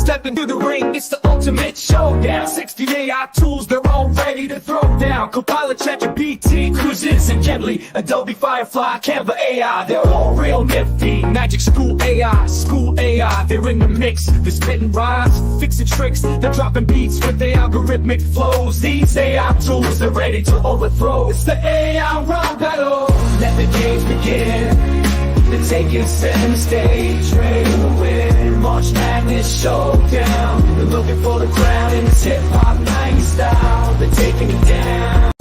step into the ring, it's the ultimate showdown. 60 AI tools, they're all ready to throw down. Copilot, ChatGPT, Quizizz and Gibbly, Adobe Firefly, Canva AI, they're all real nifty. MagicSchool AI, School AI, they're in the mix. They're spitting rhymes, fixing tricks, they're dropping beats with their algorithmic flows. These AI tools, they're ready to overthrow. It's the AI round battle. Let the games begin. They're taking center stage, ready to win. March Madness Showdown. They're looking for the crown in this hip-hop 90s style. They're taking it down.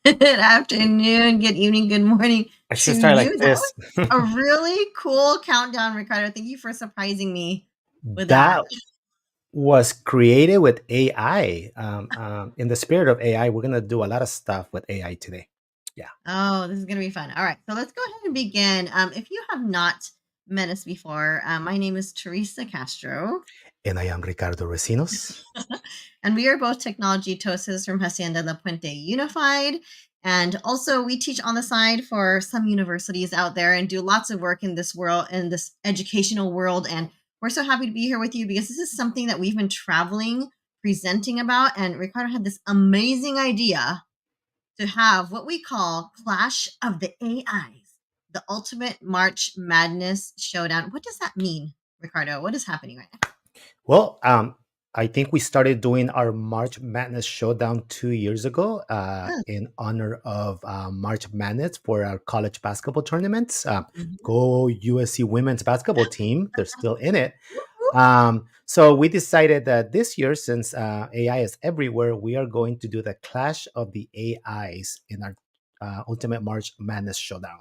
Good afternoon, good evening, good morning. I should start like this. A really cool countdown, Ricardo. Thank you for surprising me with that. That was created with AI. In the spirit of AI, we're going to do a lot of stuff with AI today. Yeah. Oh, this is going to be fun. All right. So let's go ahead and begin. If you have not met us before, my name is Teresa Castro. And I am Ricardo Recinos. And we are both technology toasters from Hacienda La Puente Unified. And also we teach on the side for some universities out there and do lots of work in this world, in this educational world. And we're so happy to be here with you because this is something that we've been traveling, presenting about. And Ricardo had this amazing idea to have what we call Clash of the AIs, the ultimate March Madness Showdown. What does that mean, Ricardo? What is happening right now? Well, I think we started doing our March Madness Showdown 2 years ago in honor of March Madness for our college basketball tournaments. Go USC women's basketball team. They're still in it. So we decided that this year, since AI is everywhere, we are going to do the Clash of the AIs in our Ultimate March Madness Showdown.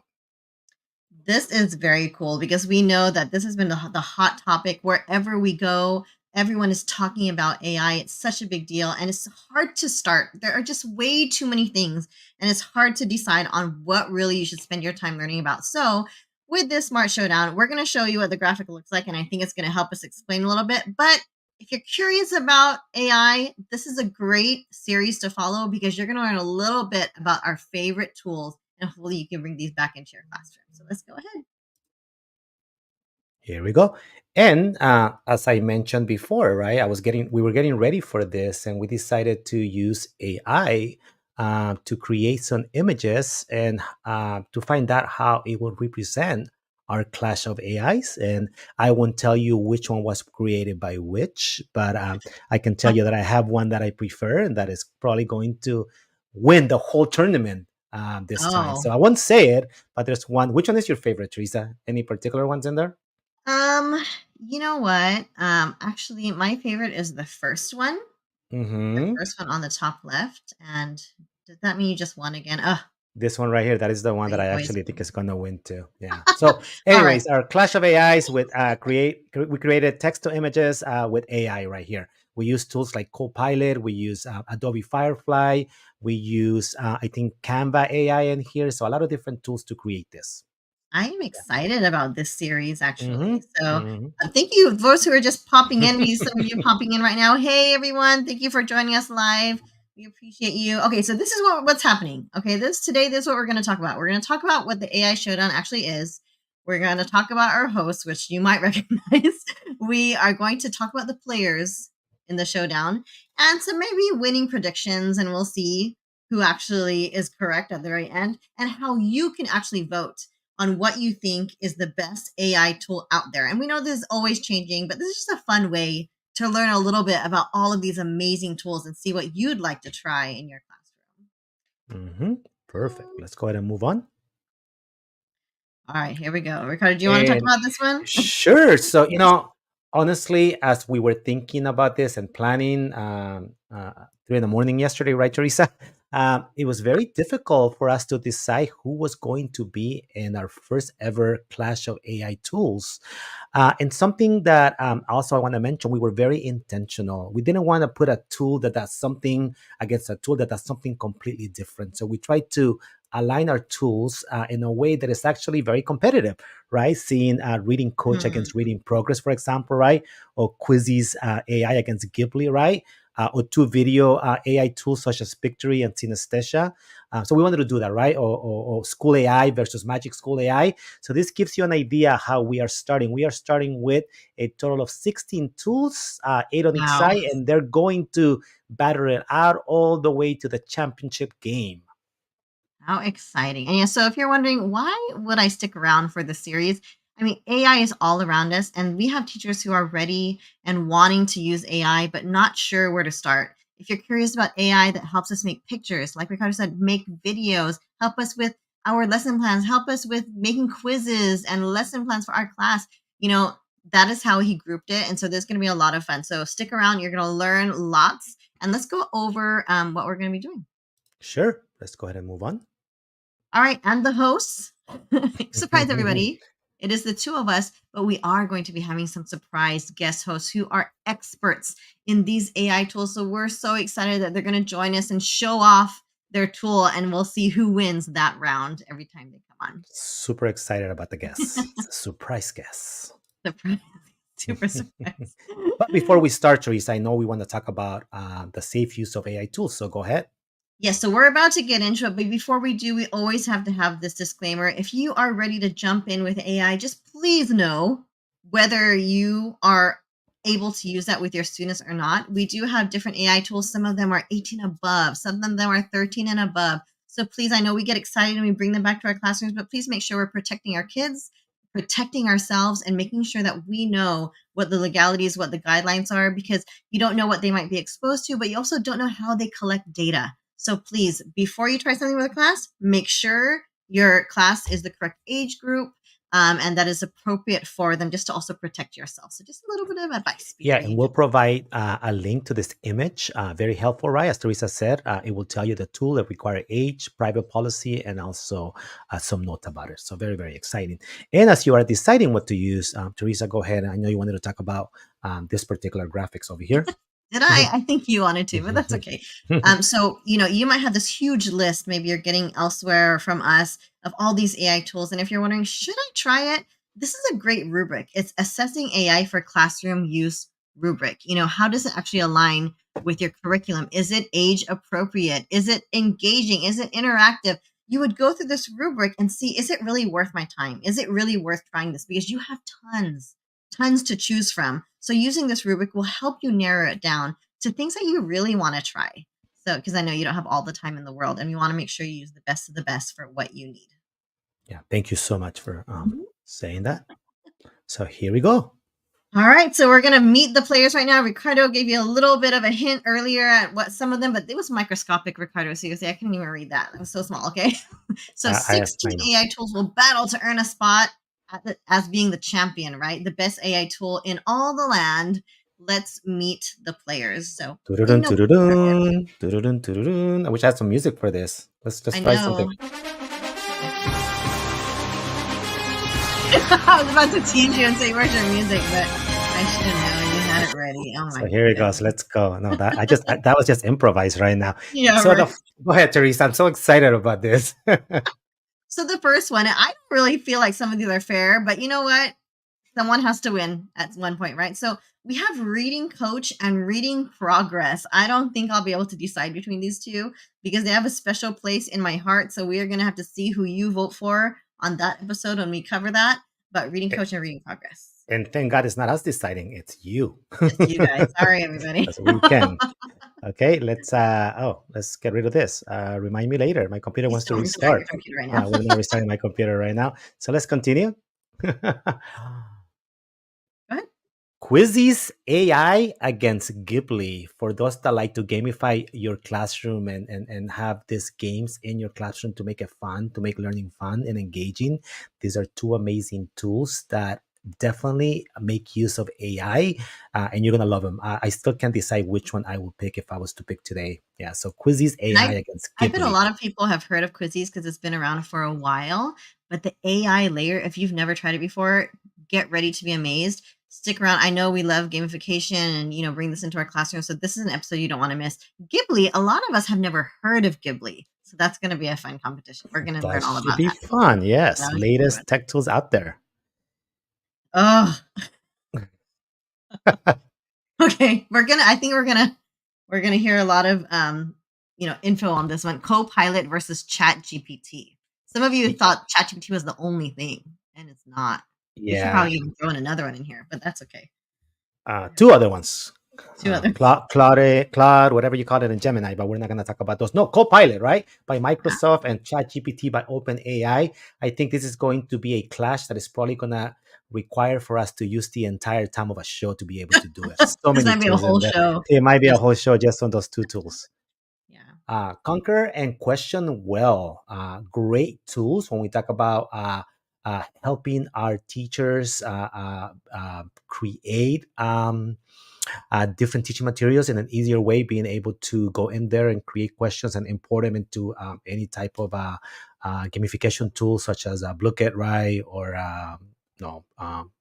This is very cool because we know that this has been the hot topic wherever we go. Everyone is talking about AI. It's such a big deal and it's hard to start. There are just way too many things and it's hard to decide on what really you should spend your time learning about. So with this Smart Showdown, we're going to show you what the graphic looks like and I think it's going to help us explain a little bit. But if you're curious about AI, this is a great series to follow because you're going to learn a little bit about our favorite tools and hopefully you can bring these back into your classroom. So let's go ahead. Here we go. And as I mentioned before, right, we were getting ready for this and we decided to use AI to create some images and to find out how it would represent our Clash of AIs. And I won't tell you which one was created by which, but I can tell you that I have one that I prefer and that is probably going to win the whole tournament this time. So I won't say it, but there's one. Which one is your favorite, Teresa? Any particular ones in there? You know what? Actually, my favorite is the first one. The first one on the top left. And does that mean you just won again? This one right here, that is the one that I actually think is going to win too. Yeah. So anyways, our Clash of AIs with we created text to images with AI right here. We use tools like Copilot. We use Adobe Firefly. We use, I think, Canva AI in here. So a lot of different tools to create this. I am excited about this series, actually. So thank you, those who are just popping in. Some of you popping in right now. Hey, everyone. Thank you for joining us live. We appreciate you. Okay, so this is what's happening. Okay, today this is what we're going to talk about. We're going to talk about what the AI Showdown actually is. We're going to talk about our hosts, which you might recognize. We are going to talk about the players in the showdown and some maybe winning predictions, and we'll see who actually is correct at the very end and how you can actually vote on what you think is the best AI tool out there. And we know this is always changing, but this is just a fun way to learn a little bit about all of these amazing tools and see what you'd like to try in your classroom. Perfect. Let's go ahead and move on. All right, here we go. Ricardo, do you want to talk about this one? Sure. So, honestly, as we were thinking about this and planning 3 a.m. yesterday, right, Teresa? It was very difficult for us to decide who was going to be in our first ever Clash of AI tools. And something that also I want to mention, we were very intentional. We didn't want to put a tool that does something against a tool that does something completely different. So we tried to align our tools in a way that is actually very competitive, right? Seeing Reading Coach against Reading Progress, for example, right? Or Quizizz AI against Gibbly, right? Or 2 video AI tools such as Pictory and Synesthesia. So we wanted to do that, right? Or School AI versus MagicSchool AI. So this gives you an idea how we are starting. We are starting with a total of 16 tools, 8 on each Wow. side, and they're going to battle it out all the way to the championship game. How exciting. And yeah, so if you're wondering why would I stick around for the series? I mean, AI is all around us and we have teachers who are ready and wanting to use AI but not sure where to start. If you're curious about AI that helps us make pictures, like Ricardo said, make videos, help us with our lesson plans, help us with making quizzes and lesson plans for our class, that is how he grouped it. And so there's going to be a lot of fun. So stick around. You're going to learn lots. And let's go over what we're going to be doing. Sure. Let's go ahead and move on. All right, and the hosts. Surprise, everybody. It is the two of us, but we are going to be having some surprise guest hosts who are experts in these AI tools. So we're so excited that they're going to join us and show off their tool, and we'll see who wins that round every time they come on. Super excited about the guests. It's a surprise guest. Surprise. Super surprise. But before we start, Teresa, I know we want to talk about the safe use of AI tools. So go ahead. Yes, so we're about to get into it, but before we do, we always have to have this disclaimer. If you are ready to jump in with AI, just please know whether you are able to use that with your students or not. We do have different AI tools. Some of them are 18 above, some of them are 13 and above. So please, I know we get excited and we bring them back to our classrooms, but please make sure we're protecting our kids, protecting ourselves, and making sure that we know what the legalities, what the guidelines are, because you don't know what they might be exposed to, but you also don't know how they collect data. So please, before you try something with a class, make sure your class is the correct age group and that is appropriate for them, just to also protect yourself. So just a little bit of advice. Yeah, and we'll provide a link to this image. Very helpful, right? As Teresa said, it will tell you the tool that require age, private policy, and also some notes about it. So very, very exciting. And as you are deciding what to use, Teresa, go ahead. I know you wanted to talk about this particular graphics over here. Did I? I think you wanted to, but that's okay. So, you might have this huge list, maybe you're getting elsewhere from us, of all these AI tools. And if you're wondering, should I try it? This is a great rubric. It's assessing AI for classroom use rubric. How does it actually align with your curriculum? Is it age appropriate? Is it engaging? Is it interactive? You would go through this rubric and see, is it really worth my time? Is it really worth trying this? Because you have tons to choose from. So using this rubric will help you narrow it down to things that you really want to try. So, because I know you don't have all the time in the world and you want to make sure you use the best of the best for what you need. Yeah, thank you so much for saying that. So here we go. All right, so we're going to meet the players right now. Ricardo gave you a little bit of a hint earlier at what some of them, but it was microscopic, Ricardo. So you say, I couldn't even read that. It was so small, okay? So 16 AI tools will battle to earn a spot as being the champion, right? The best AI tool in all the land. Let's meet the players. So I wish I had some music for this. Let's just try something. I was about to tease you and say, where's your music? But I should have known you had it ready. Oh my So here it goes. Let's go. No, that was just improvised right now. Yeah. So go ahead, Teresa. I'm so excited about this. So the first one, I don't really feel like some of these are fair, but you know what? Someone has to win at one point, right? So we have reading coach and reading progress. I don't think I'll be able to decide between these two because they have a special place in my heart. So we are going to have to see who you vote for on that episode when we cover that. But reading coach and reading progress. And thank God it's not us deciding, it's you. It's you guys. Sorry, everybody. That's what we can. Okay, let's get rid of this. Remind me later. My computer wants to restart. Right now. We're not restarting my computer right now. So let's continue. Quizizz AI against Gibbly. For those that like to gamify your classroom and have these games in your classroom to make it fun, to make learning fun and engaging, these are two amazing tools that definitely make use of AI, and you're gonna love them. I still can't decide which one I would pick if I was to pick today. Yeah, so Quizizz AI against Gibbly. I bet a lot of people have heard of Quizizz because it's been around for a while, but the AI layer, if you've never tried it before, get ready to be amazed. Stick around. I know we love gamification and, bring this into our classroom. So this is an episode you don't want to miss. Gibbly, a lot of us have never heard of Gibbly. So that's going to be a fun competition. We're going to learn all about that. Should be fun. Yes. Latest tech tools out there. Oh. Okay. I think we're going to hear a lot of info on this one. Copilot versus ChatGPT. Some of you thought ChatGPT was the only thing, and it's not. We should Yeah. probably even throw in another one in here, but that's okay. Two other ones. Two other. Claude, whatever you call it in Gemini, but we're not going to talk about those. No, Copilot, right? By Microsoft and ChatGPT by OpenAI. I think this is going to be a clash that is probably going to require for us to use the entire time of a show to be able to do it. So This many might be a tools in whole there. show. It might be a Just whole show just on those two tools. yeah. Conquer and question well. Great tools when we talk about helping our teachers create different teaching materials in an easier way, being able to go in there and create questions and import them into any type of gamification tool, such as Blooket, right? Or no,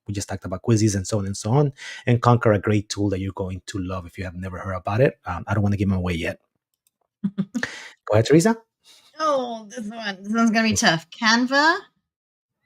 we just talked about Quizizz and so on and so on. And Conquer, a great tool that you're going to love if you have never heard about it. I don't want to give them away yet. Go ahead, Teresa. Oh, this one's gonna be tough. Canva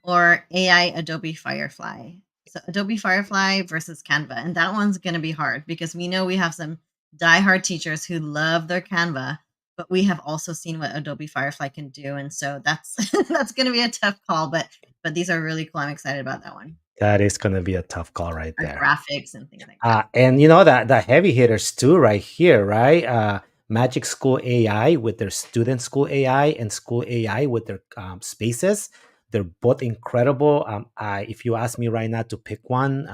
or AI Adobe Firefly. So Adobe Firefly versus Canva, and that one's gonna be hard because we know we have some diehard teachers who love their Canva, but we have also seen what Adobe Firefly can do, and so that's that's gonna be a tough call. But these are really cool. I'm excited about that one. That is going to be a tough call right Our there. graphics and things like that. And you know that the heavy hitters too, right here, right? Magic School AI with their student school AI and school AI with their spaces. They're both incredible. If you ask me right now to pick one,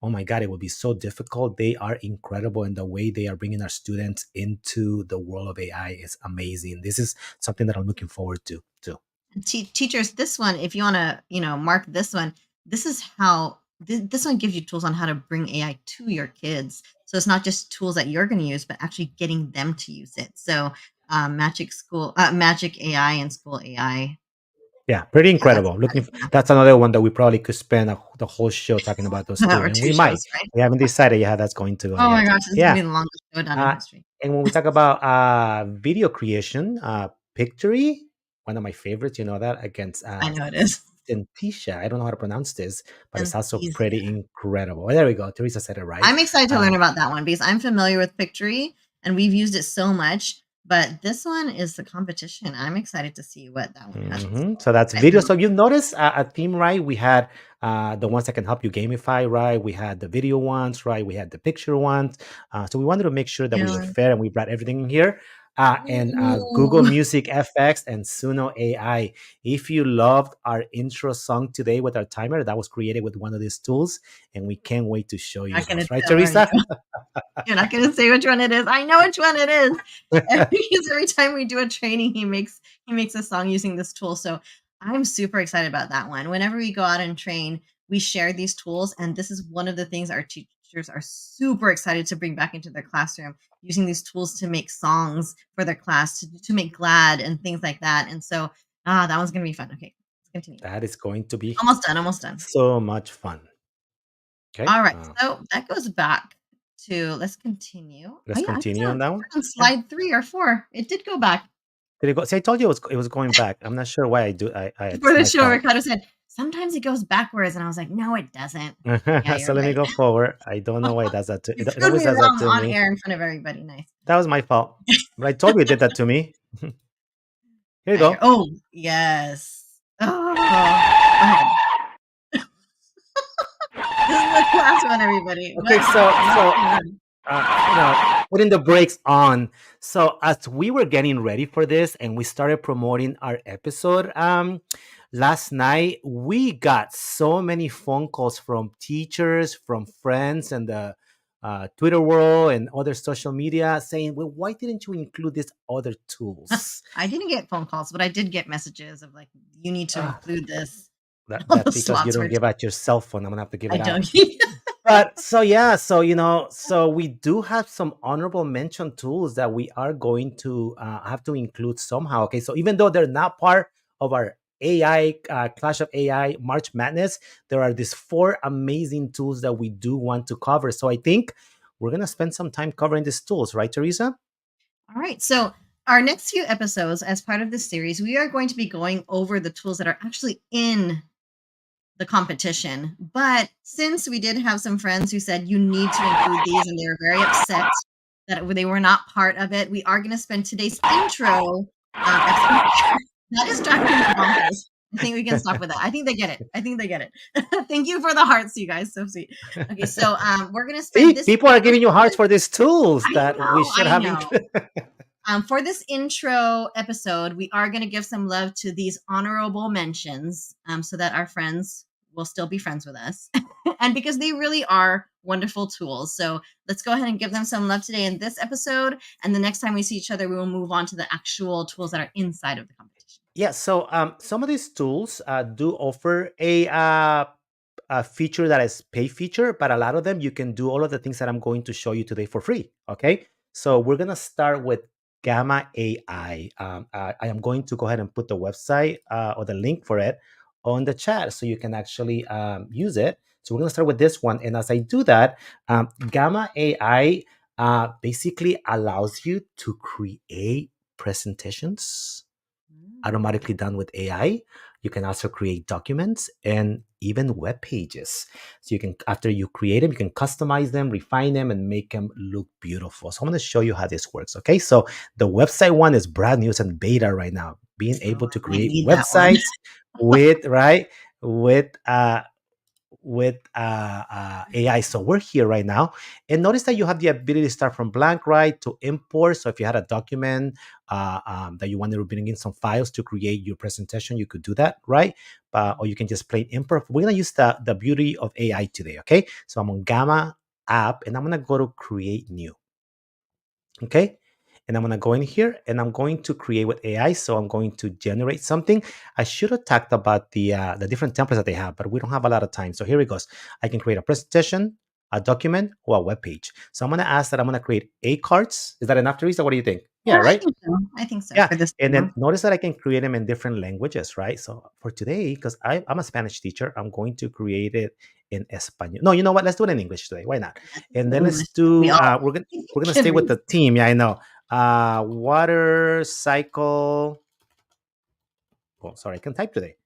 oh my God, it would be so difficult. They are incredible, and the way they are bringing our students into the world of AI is amazing. This is something that I'm looking forward to too. Teachers, this one, if you want to, mark this one, this is how this one gives you tools on how to bring AI to your kids. So it's not just tools that you're going to use, but actually getting them to use it. So Magic AI and School AI. Yeah, pretty Yeah, that's incredible. That's another one that we probably could spend the whole show talking about those two, or and two we might. shows, right? We haven't decided yet how that's going to go Oh my yet. gosh, this is gonna Yeah, be the longest showdown in history. and when we talk about video creation, Pictory, one of my favorites, you know that, against I know it is. Dentisha. I don't know how to pronounce this, but And it's also these, pretty incredible. Well, there we go. Teresa said it right. I'm excited to learn about that one because I'm familiar with Pictory and we've used it so much. But this one is the competition. I'm excited to see what that one has. So that's video. So you notice a theme, right? We had the ones that can help you gamify, right? We had the video ones, right? We had the picture ones. So we wanted to make sure that we were Yeah. fair and we brought everything in here. And Google Ooh. Music FX and Suno AI. If you loved our intro song today with our timer, that was created with one of these tools, and we can't wait to show you Not gonna those, right, tell, are Teresa? you? You're not gonna say which one it is. I know which one it is. Because every time we do a training, he makes a song using this tool. So I'm super excited about that one. Whenever we go out and train, we share these tools, and this is one of the things our teachers are super excited to bring back into their classroom, using these tools to make songs for their class, to make glad and things like that. And so that one's gonna be fun. Okay, let's continue. That is going to be Almost done. so much fun. Okay. All right, so that goes back to let's continue. Let's continue on that one. On slide 3 or 4. It did go back. Did it go? See, I told you it was going back. I'm not sure why I do. Before the it's show, my Ricardo said, sometimes it goes backwards. And I was like, no, it doesn't. fault. Yeah, So you're let me right. go forward. I don't know why it does that to You it. It proved always me does that wrong to on me. air in front of everybody. Nice. That was my fault. But I told you it did that to me. Here you go. Oh, yes. Oh, go ahead. This is the last one, everybody. Okay, putting the brakes on. So as we were getting ready for this and we started promoting our episode last night, we got so many phone calls from teachers, from friends, and the Twitter world and other social media saying, well, why didn't you include these other tools? I didn't get phone calls, but I did get messages of like, you need to include this. That's All the because you slots don't were- give out your cell phone. I'm gonna have to give I it out. don't. But so yeah, so we do have some honorable mention tools that we are going to have to include somehow. Okay, so even though they're not part of our AI Clash of AI March Madness, there are these 4 amazing tools that we do want to cover. So I think we're gonna spend some time covering these tools, right, Teresa? All right. So our next few episodes, as part of this series, we are going to be going over the tools that are actually in the competition. But since we did have some friends who said you need to include these and they were very upset that they were not part of it. We are going to spend today's intro episode. That is driving me bonkers. I think we can stop with that. I think they get it. Thank you for the hearts, you guys. So sweet. Okay, so we're gonna spend See, this. people are giving you hearts for these tools I that we should I have. know. For this intro episode, we are going to give some love to these honorable mentions, so that our friends will still be friends with us, and because they really are wonderful tools. So let's go ahead and give them some love today in this episode, and the next time we see each other, we will move on to the actual tools that are inside of the competition. Yeah, so some of these tools do offer a feature that is pay feature, but a lot of them you can do all of the things that I'm going to show you today for free. Okay, so we're gonna start with Gamma AI. I am going to go ahead and put the website or the link for it on the chat so you can actually use it. So we're gonna start with this one, and as I do that, Gamma AI basically allows you to create presentations automatically done with AI. You can also create documents and even web pages. So you can, after you create them, you can customize them, refine them, and make them look beautiful. So I'm going to show you how this works. Okay, so the website one is brand new and beta right now. Being able to I might create need that one. websites with with AI. So we're here right now. And notice that you have the ability to start from blank, right, to import. So if you had a document that you wanted to bring in some files to create your presentation, you could do that, right? Or you can just plain import. We're going to use the beauty of AI today, okay? So I'm on Gamma app, and I'm going to go to create new, okay? And I'm going to go in here and I'm going to create with AI. So I'm going to generate something. I should have talked about the different templates that they have, but we don't have a lot of time. So here it goes. I can create a presentation, a document, or a web page. So I'm going to ask that I'm going to create 8 cards. Is that enough, Teresa? What do you think? Yeah, right? I think so Yeah. for this. And then notice that I can create them in different languages, right? So for today, because I'm a Spanish teacher, I'm going to create it in Espanol. No, you know what? Let's do it in English today. Why not? And then let's do, we're gonna stay with the theme. Yeah, I know. Water cycle. Oh, sorry, I can type today.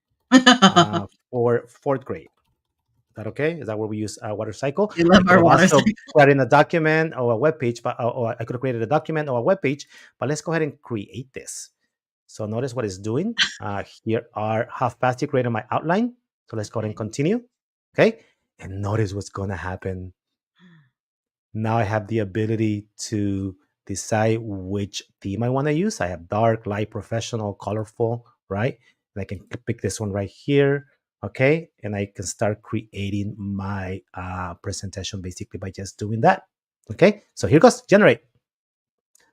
For 4th grade. Is that okay? Is that where we use water cycle? We love I could our have water also cycle. put in a document or a web page, but or I could have created a document or a web page. But let's go ahead and create this. So notice what it's doing. Here are half past you created my outline. So let's go ahead and continue. Okay. And notice what's going to happen. Now I have the ability to decide which theme I want to use. I have dark, light, professional, colorful, right? And I can pick this one right here. Okay. And I can start creating my presentation basically by just doing that. Okay. So here goes, generate.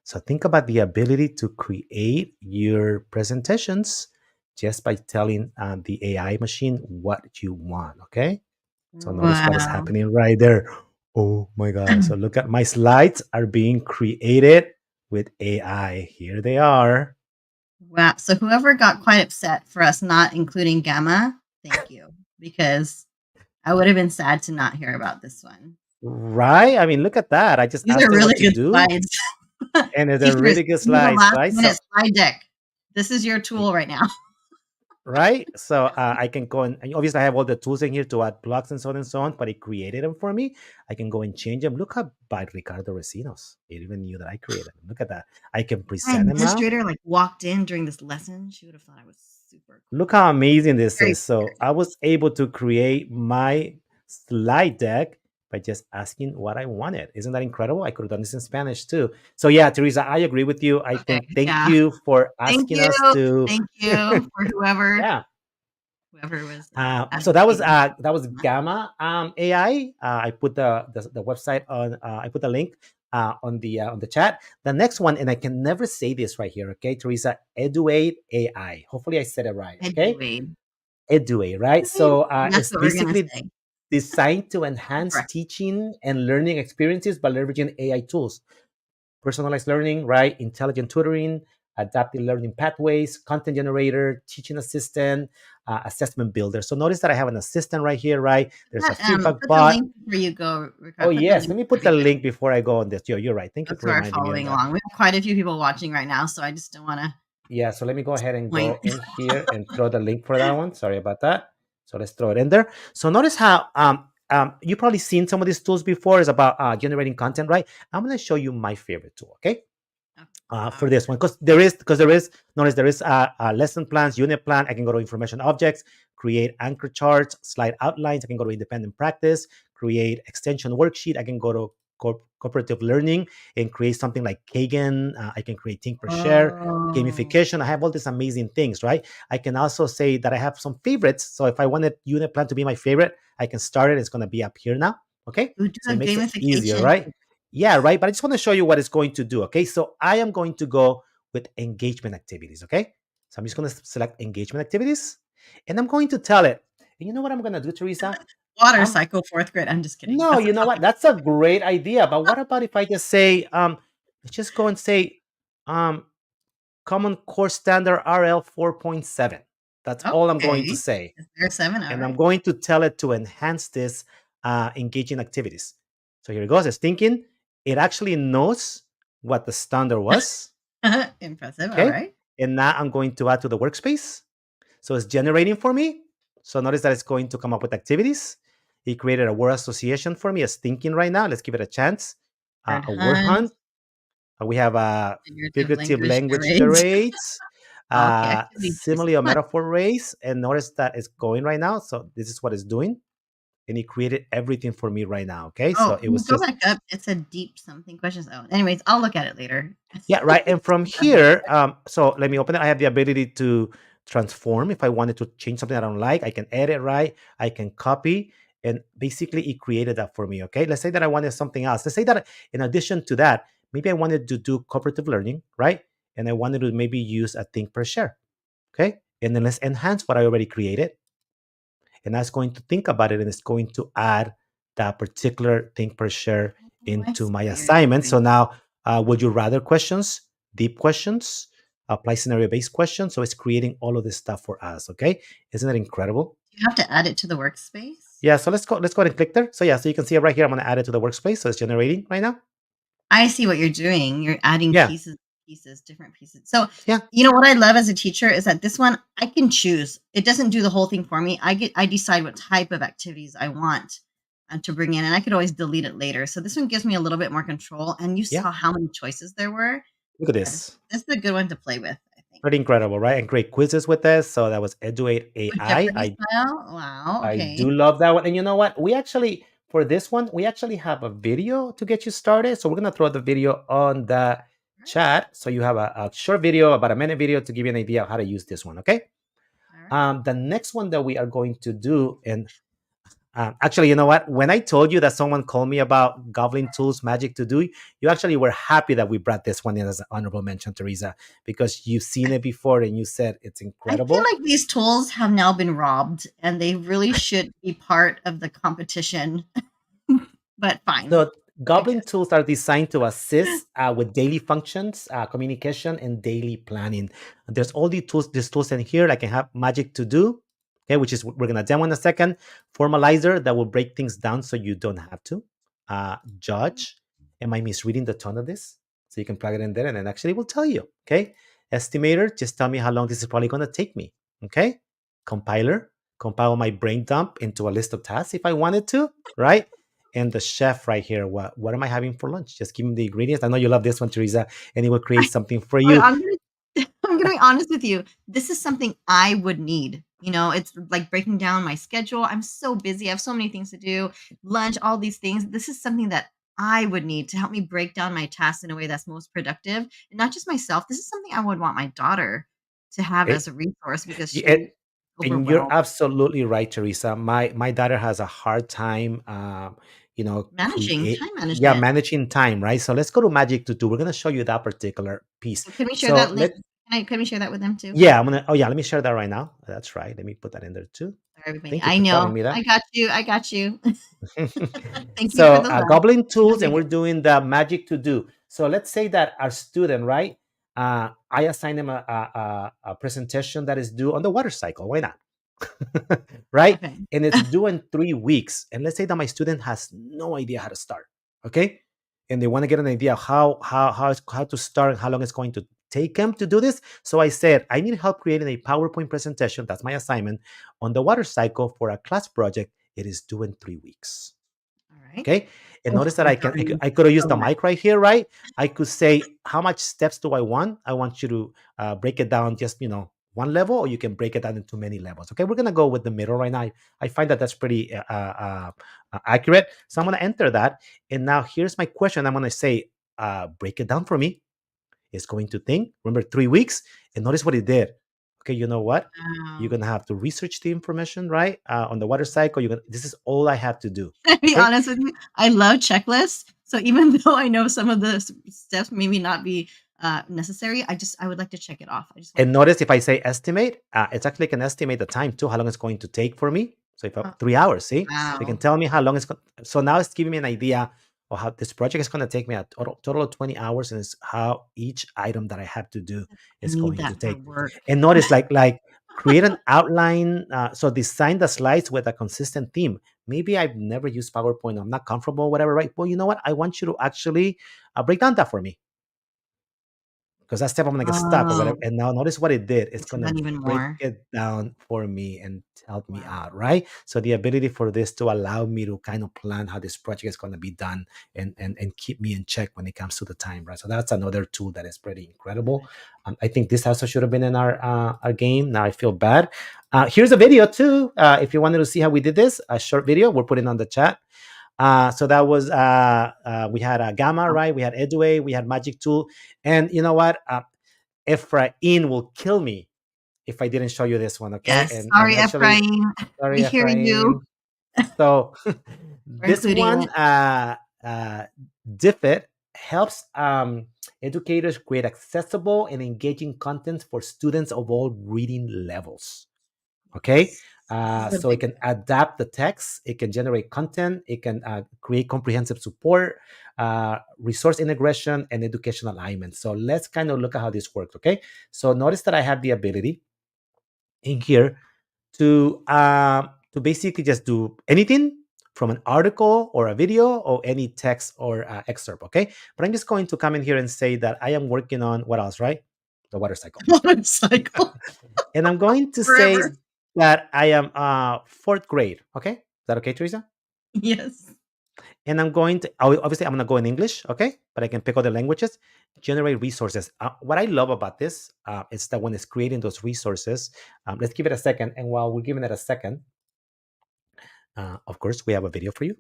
So think about the ability to create your presentations just by telling the AI machine what you want, okay? So notice what is Wow. happening right there. Oh my God. So look at my slides are being created with AI. Here they are. Wow. So whoever got quite upset for us not including Gamma, thank you. Because I would have been sad to not hear about this one. Right? I mean, look at that. I just These asked are it really what to good do. slides. And they're Teachers, really good you have a slides, last right? minute slide deck. This is your tool right now. Right? So I can go and obviously I have all the tools in here to add blocks and so on and so on, but it created them for me. I can go and change them. Look how by Ricardo Recinos. It even knew that I created them. Look at that. I can My present them now. administrator walked in during this lesson. She would have thought I was super cool. Look how amazing this Very is. So scary. I was able to create my slide deck by just asking what I wanted. Isn't that incredible? I could have done this in Spanish too. So yeah, Teresa, I agree with you. I Okay. think thank Yeah. you for Thank asking you. us to Thank you for whoever yeah. was So that was advocating. Gamma AI. I put the website on. I put the link on the chat. The next one, and I can never say this right here. Okay, Teresa, Eduate AI. Hopefully, I said it right. Okay, Eduate. Eduate, right? So That's it's what we're gonna basically say. designed to enhance Correct. teaching and learning experiences by leveraging AI tools. Personalized learning, right? Intelligent tutoring, adaptive learning pathways, content generator, teaching assistant, assessment builder. So notice that I have an assistant right here, right? There's a feedback Put the bot. link before you go, Oh Ricardo. Put the yes, link let me there put the because link before I go on this. You're right. Thank you those for who are reminding me on following that. along. We have quite a few people watching right now, so I just don't want to Yeah, so let me go ahead and point. go in here and throw the link for that one. Sorry about that. So let's throw it in there. So notice how You've probably seen some of these tools before. It's about generating content, right? I'm going to show you my favorite tool, okay? Okay. For this one, because notice there is lesson plans, unit plan. I can go to information objects, create anchor charts, slide outlines. I can go to independent practice, create extension worksheet. I can go to cooperative learning and create something like Kagan. I can create think per share, Oh, gamification. I have all these amazing things, right? I can also say that I have some favorites. So if I wanted unit plan to be my favorite, I can start it. It's going to be up here now. Okay. we do So a it makes it easier, gamification. right? Yeah, right. But I just want to show you what it's going to do. Okay. So I am going to go with engagement activities. Okay. So I'm just going to select engagement activities and I'm going to tell it. And you know what I'm going to do, Teresa? Water I'm cycle, fourth grade. I'm just kidding. no, That's a you know what? topic. That's a great idea. But what about if I just say, let's just go and say, um, Common Core Standard RL 4.7. That's all I'm going to Okay. say. Is there a 7? All And I'm right. going to tell it to enhance this engaging activities. So here it goes. It's thinking. It actually knows what the standard was. Impressive. All Okay. right. And now I'm going to add to the workspace. So it's generating for me. So notice that it's going to come up with activities. It created a word association for me. It's thinking right now. Let's give it a chance. Word A word hunt, hunt. We have a figurative figurative language language charades. charades, Okay, activity choices. simile or Fun. metaphor race. And notice that it's going right now. So this is what it's doing. And it created everything for me right now. Okay. So Oh, it can you was go just, back up? It said deep something questions. Oh, anyways, I'll look at it later. yeah, right. And from Go ahead. here, so let me open it. I have the ability to transform. If I wanted to change something I don't like, I can edit, right? I can copy. And basically, it created that for me. Okay. Let's say that I wanted something else. Let's say that in addition to that, maybe I wanted to do cooperative learning, right? And I wanted to maybe use a think per share. Okay. And then let's enhance what I already created. And that's going to think about it and it's going to add that particular thing per share Oh, I into see my what you're assignment. So doing. now, would you rather questions, deep questions, apply scenario based questions? So it's creating all of this stuff for us. Okay. Isn't that incredible? Do you have to add it to the workspace? Yeah. So let's go ahead and click there. So yeah, so you can see it right here. I'm going to add it to the workspace. So it's generating right now. I see what you're doing. You're adding Yeah. pieces, different pieces. So, Yeah. you know what I love as a teacher is that this one I can choose. It doesn't do the whole thing for me. I decide what type of activities I want to bring in, and I could always delete it later. So this one gives me a little bit more control. And you Yeah. saw how many choices there were. Look at Yeah, this. this is a good one to play with, I think. Pretty incredible, right? And great quizzes with this. So that was Eduate With AI. Jeopardy style? Wow. I Okay. do love that one. And you know what? We actually, for this one, we actually have a video to get you started. So we're going to throw the video on the All right. chat. So you have a short video, about a minute video to give you an idea of how to use this one. Okay. All right. The next one that we are going to do, and actually, you know what? When I told you that someone called me about Goblin Tools Magic to Do, you actually were happy that we brought this one in as an honorable mention, Teresa, because you've seen it before and you said it's I feel incredible. like these tools have now been robbed and they really should be part of the competition. But fine, So I Goblin guess. tools are designed to assist with daily functions, communication, and daily planning. There's all these tools in here. Like I have Magic to Do, okay, which is we're gonna demo in a second. Formalizer that will break things down so you don't have to. Judge, am I misreading the tone of this? So you can plug it in there, and then actually will tell you. Okay. Estimator, just tell me how long this is probably gonna take me. Okay. Compiler, compile my brain dump into a list of tasks if I wanted to, right? And the chef right here, what am I having for lunch? Just give me the ingredients. I know you love this one, Teresa, and it will create something for Okay, you. I'm gonna be honest with you. This is something I would need. You know, it's like breaking down my schedule. I'm so busy. I have so many things to do, lunch, all these things. This is something that I would need to help me break down my tasks in a way that's most productive. And not just myself. This is something I would want my daughter to have Okay? as a resource because Y- And, she's and you're overwhelmed absolutely right, Teresa. My daughter has a hard time, managing create time yeah, management. managing time, right? So let's go to Magic to Do. We're gonna show you that particular piece. So can we share So that link? let Can we share that with them too? yeah, I'm gonna. Oh yeah, let me share that right now. That's right. Let me put that in there too. For everybody. Thank you I for telling know. me that. I got you. I got you. Thank you for So the love. Goblin No tools, and we're biggie. doing the Magic to Do. So let's say that our student, right? I assign him a presentation that is due on the water cycle. Why not? Right? Okay. And it's due in 3 weeks. And let's say that my student has no idea how to start. Okay. And they want to get an idea of how to start and how long it's going to take them to do this. So I said, I need help creating a PowerPoint presentation. That's my assignment on the water cycle for a class project it is due in 3 weeks. All right. Okay. And Oh notice that my I God, can, you I could have used the select. mic right here, right? I could say, how much steps do I want? I want you to break it down just, one level, or you can break it down into many levels. Okay. We're going to go with the middle right now. I find that that's pretty accurate. So I'm going to enter that. And now here's my question. I'm going to say, break it down for me. It's going to think, remember, 3 weeks. And notice what it did. Okay. You know what? You're Wow. going to have to research the information, right? On the water cycle. This is all I have to do. To be Okay. honest with you, I love checklists. So even though I know some of the steps maybe not be necessary, I would like to check it off. I just want And to. notice if I say estimate, it's actually can estimate the time too, how long it's going to take for me. So if Oh, 3 hours, see, so it can wow. tell me how long it's going. So now it's giving me an idea of how this project is going to take me a total of 20 hours, and it's how each item that I have to do I is need going to that for take. work. And notice like create an outline. So design the slides with a consistent theme. Maybe I've never used PowerPoint. I'm not comfortable, whatever, right? Well, you know what? I want you to actually break down that for me, because that step I'm gonna get stuck or Oh, whatever. And now notice what it did. It's into gonna that even break more. it down for me and help me out, Wow. right? So the ability for this to allow me to kind of plan how this project is gonna be done and keep me in check when it comes to the time, right? So that's another tool that is pretty incredible. I think this also should have been in our game. Now I feel bad. Here's a video too. If you wanted to see how we did this, a short video, we're putting on the chat. So that was we had Gamma, right? We had Edway, we had Magic Tool, and you know what? Ephraim will kill me if I didn't show you this one, okay? Yes. And Sorry, actually, Ephraim. sorry, We hear you Ephraim. So for this including one, it. Diffit helps educators create accessible and engaging content for students of all reading levels. Okay. Yes. This is a So it big can adapt the text, it can generate content, it can create comprehensive support, resource integration, and educational alignment. So let's kind of look at how this works. Okay. So notice that I have the ability in here to basically just do anything from an article or a video or any text or excerpt. Okay. But I'm just going to come in here and say that I am working on what else, right? The water cycle. motorcycle And I'm going to forever. say that I am fourth grade. Okay, is that okay, Teresa? Yes. And I'm going to obviously I'm going to go in English. Okay, but I can pick other languages. Generate resources. What I love about this is that when it's creating those resources, let's give it a second. And while we're giving it a second, of course, we have a video for you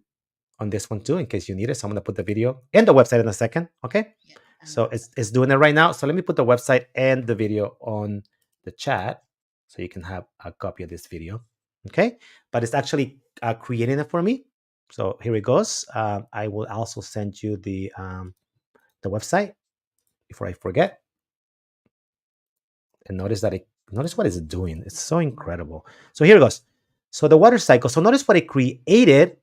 on this one too, in case you need it. So I'm going to put the video and the website in a second. Okay. Yeah, and the So website. it's doing it right now. So let me put the website and the video on the chat so you can have a copy of this video. Okay. But it's actually creating it for me. So here it goes. I will also send you the website before I forget. And notice that notice what it's doing. It's so incredible. So here it goes. So the water cycle. So notice what it created,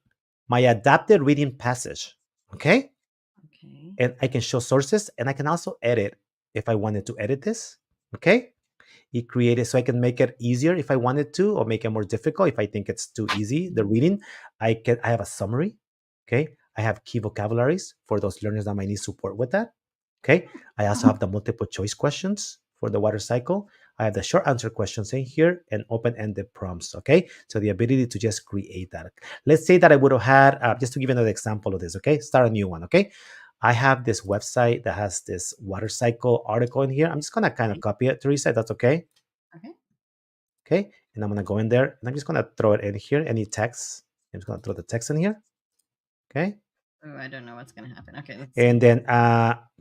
my adapted reading passage. Okay. Okay. And I can show sources, and I can also edit if I wanted to edit this. Okay. It created so I can make it easier if I wanted to, or make it more difficult if I think it's too easy. The reading, I have a summary. Okay. I have key vocabularies for those learners that might need support with that. Okay. I also have the multiple choice questions for the water cycle. I have the short answer questions in here and open-ended prompts. Okay. So the ability to just create that. Let's say that I would have had, just to give another example of this. Okay. Start a new one. Okay. I have this website that has this water cycle article in here. I'm just going to kind of Okay. copy it, Teresa. That's okay. Okay. Okay. And I'm going to go in there and I'm just going to throw it in here. Any text. I'm just going to throw the text in here. Okay. Oh, I don't know what's gonna happen. Okay, let's see. And then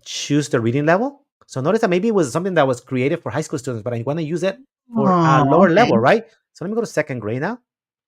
choose the reading level. So notice that maybe it was something that was created for high school students, but I want to use it for a Oh, lower okay. level, right? So let me go to second grade now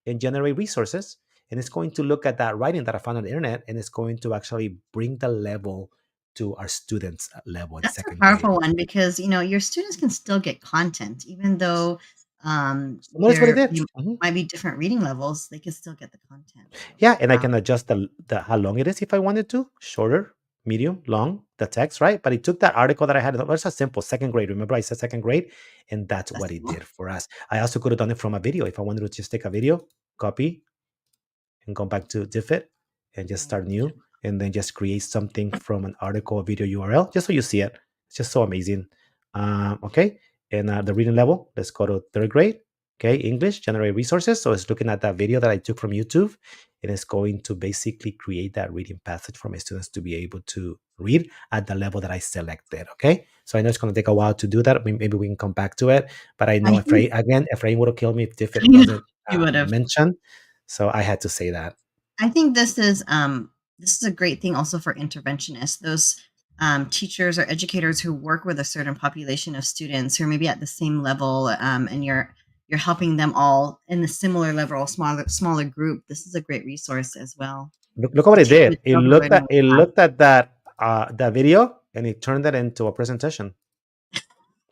and generate resources. And it's going to look at that writing that I found on the internet, and it's going to actually bring the level to our students' level in That's a second grade. powerful one because your students can still get content even though So notice what it did. you might be different reading levels, they can still get the content. So Yeah, and I wow. can adjust the how long it is if I wanted to, shorter, medium, long, the text, right? But it took that article that I had. It was a simple second grade. Remember, I said second grade, and that's what it Accessible. did for us. I also could have done it from a video if I wanted to just take a video, copy, and go back to Diffit and just start new, and then just create something from an article or video URL, just so you see it. It's just so amazing. Okay, and the reading level. Let's go to third grade. Okay, English, generate resources. So it's looking at that video that I took from YouTube, and it's going to basically create that reading passage for my students to be able to read at the level that I selected. Okay, so I know it's going to take a while to do that. Maybe we can come back to it, but I I know think Efrain would have killed me if it wasn't you would have. mentioned. So I had to say that. I think this is a great thing also for interventionists, those teachers or educators who work with a certain population of students who are maybe at the same level, and you're helping them all in a similar level, smaller group. This is a great resource as well Look at what to it take did. It material looked learning at with it class. looked at that video, and it turned it into a presentation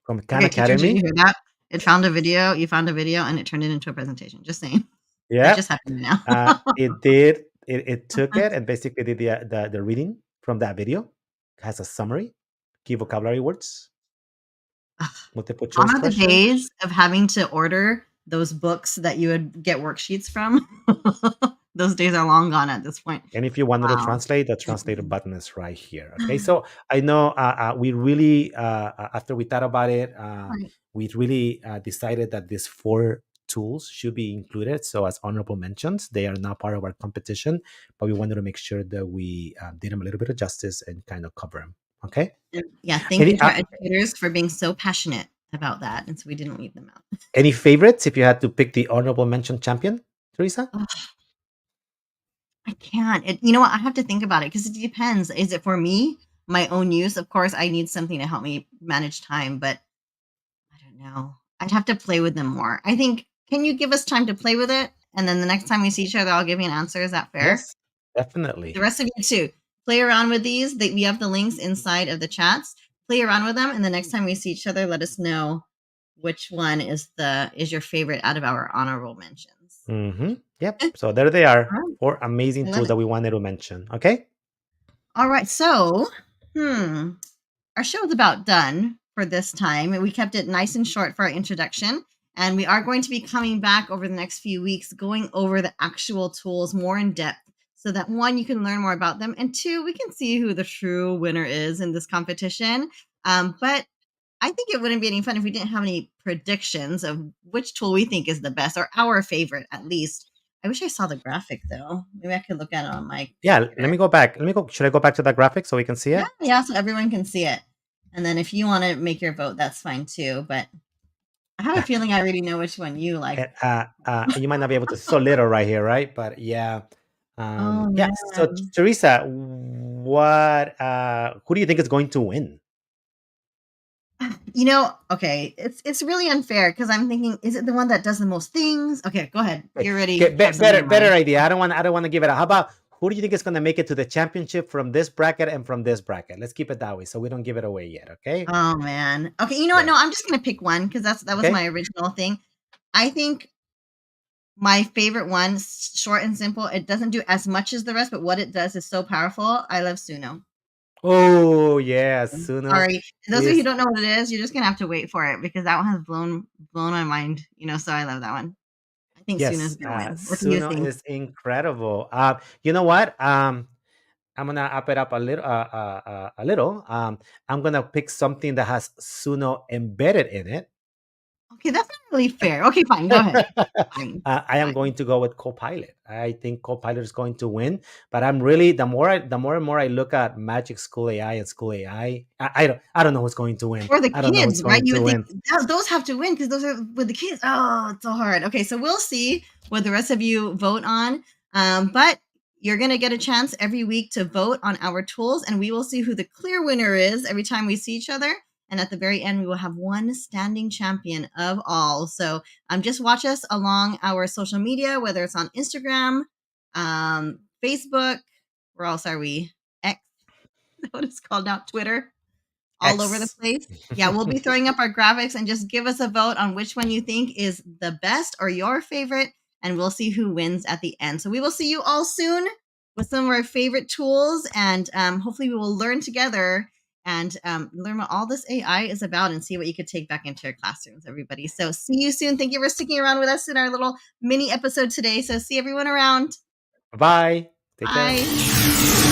from Khan Okay, teachers, did you Academy. hear that? It found a video. You found a video, and it turned it into a presentation. Just saying, that Yeah, just happened now. it did. It took it and basically did the reading from that video. It has a summary, key vocabulary words, multiple choice Gone are the questions. days of having to order those books that you would get worksheets from. Those days are long gone at this point. And if you wanted to Wow. translate, the translator Mm-mm. button is right here. Okay, so I know we really, after we thought about it, Right. we really decided that these 4 tools should be included. So as honorable mentions, they are not part of our competition, but we wanted to make sure that we did them a little bit of justice and kind of cover them. Okay. And yeah, thank you Any to our educators for being so passionate about that, and so we didn't leave them out. any favorites if you had to pick the honorable mention champion, Teresa? Ugh, I can't. You know what? I have to think about it because it depends. Is it for me, my own use? Of course, I need something to help me manage time, but I don't know. I'd have to play with them more. I think, can you give us time to play with it? And then the next time we see each other, I'll give you an answer. Is that fair? Yes, The definitely. rest of you too. Play around with these. We have the links inside of the chats. Play around with them, and the next time we see each other, let us know which one is your favorite out of our honorable mentions. Yep. Eh, So there they are. all right. 4 amazing I love tools it. that we wanted to mention. Okay. All right. So, our show is about done for this time. We kept it nice and short for our introduction. And we are going to be coming back over the next few weeks, going over the actual tools more in depth so that one, you can learn more about them. And two, we can see who the true winner is in this competition. But I think it wouldn't be any fun if we didn't have any predictions of which tool we think is the best or our favorite, at least. I wish I saw the graphic though. Maybe I could look at it on my Yeah. Let computer. me go back. Let me go. Should I go back to that graphic so we can see Yeah, it? yeah, so everyone can see it. And then if you want to make your vote, that's fine too. But I have a feeling I already know which one you like. You might not be able to. So little right here, right? But yeah. Oh Yeah. So man. Teresa, what? Who do you think is going to win? Okay, it's really unfair because I'm thinking, is it the one that does the most things? Okay, go ahead. Okay, You okay, already have something in better mind. idea. I don't want to give it. How about who do you think is going to make it to the championship from this bracket and from this bracket? Let's keep it that way, so we don't give it away yet. Okay. Oh man. Okay, you know what? Yeah. No, I'm just gonna pick one because that was Okay. my original thing. I think my favorite one, short and simple. It doesn't do as much as the rest, but what it does is so powerful. I love Suno. Oh yeah, Suno Sorry. Those of you who is don't know what it is, you're just gonna have to wait for it because that one has blown my mind. So I love that one. I think Suno's yes, gonna win. What do you Suno think? is incredible. You know what? I'm gonna up it up a little. A little. I'm gonna pick something that has Suno embedded in it. Okay, that's not really fair. Okay, fine. Go ahead. Fine. I am Fine. going to go with Copilot. I think Copilot is going to win. But I'm really the more and more I look at Magic School AI and School AI, I don't know who's going to win. For the I don't know who's kids, right? going You to would think win. those have to win because those are with the kids. Oh, it's so hard. Okay, so we'll see what the rest of you vote on. But you're gonna get a chance every week to vote on our tools, and we will see who the clear winner is every time we see each other. And at the very end, we will have one standing champion of all. So just watch us along our social media, whether it's on Instagram, Facebook. Where else are we? X, what it's called now, Twitter, all over the X. place. Yeah, we'll be throwing up our graphics and just give us a vote on which one you think is the best or your favorite, and we'll see who wins at the end. So we will see you all soon with some of our favorite tools, and hopefully we will learn together and learn what all this AI is about and see what you could take back into your classrooms, everybody. So see you soon. Thank you for sticking around with us in our little mini episode today. So see everyone around. Bye. Take care. Bye.